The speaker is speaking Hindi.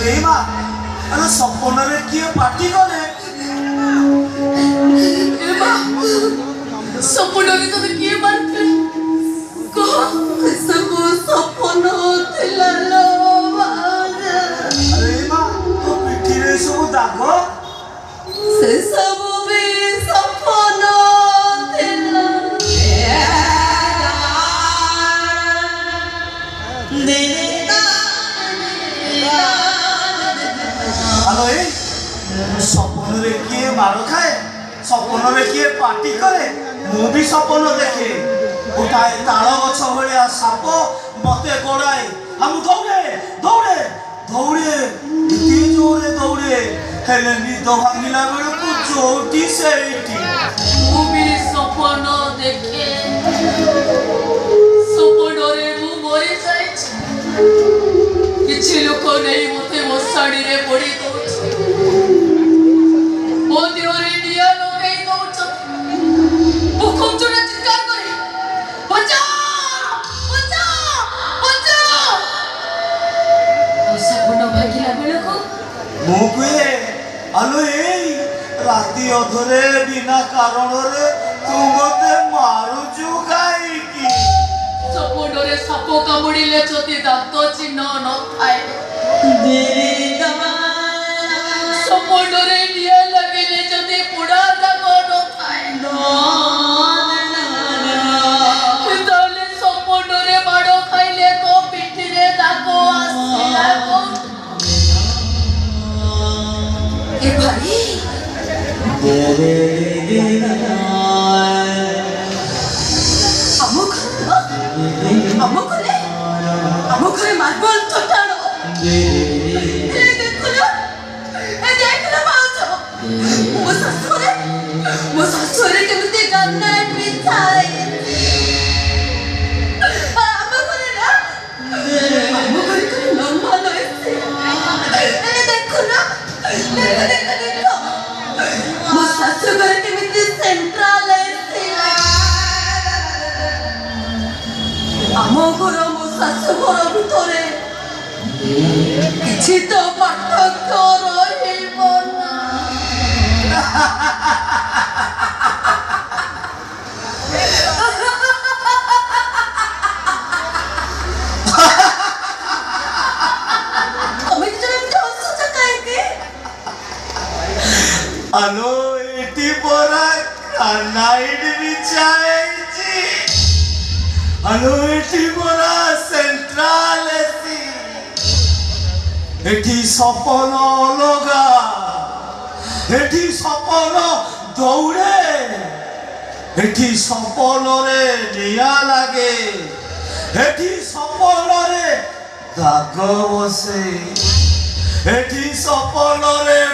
रे माँ अरे सपन रे किए पार्टी करे सपन रे तो किए पार्टी को सब सपन थिला लो अरे माँ तो पिठी रे सब दाग से सब भी सपन थिला हेलो ए सपन रे किए मार खाए सपन रे किए पार्टी करे मु भी सपन देखे उठाए ताल गछ भलिया साप मते गोड़ाए हम दौड़े दौड़े दौड़े इति जोरे दौड़े हेले निद भांगिला बेलकु जोटी सेठी मु भी सपन देखे सपन रे मु मरि जाय किछि लोक नहीं मते मसाड़ी रे पड़ी दउछ ओ देवरे दिया लोके दउछ भूकंप जोरे चित्कार करे बचाओ बचाओ बचाओ तो सपन भागिला बेलको मु कुए हेलो ए राती अधरे बिना कारण रे तू मते मारुचु काई की सपन रे साप कामुड़िले जति दांत चिन्ह न थाए सपन रे निया लगिले जति पुड़ा दाग न थाए ताले सपन रे माड़ खाइले को पिठी रे दाग आसिला को ए भाई अमुक रे मार्बल चट्टानो ए देखो ना माउचो मो ससुरे केमते गाना मिठाई अमुक रे ना अमुक रे नॉर्मल है ए देखो ना देखो मो ससुरे केमते सेंट्रल है आमो घर मो शाशु घर भितरे किछि तो पार्थक्य रहिबो ना तमे जरा हंसुछ काहे हेलो एटी बोरा नाइट बिचाए हेलो एटी बोरा सेंट्रल एसी एटी सपन अलगा एटी सपन दौड़े एटी सपन रे निया लागे एटी सपन रे दाग बसे एटी सपन रे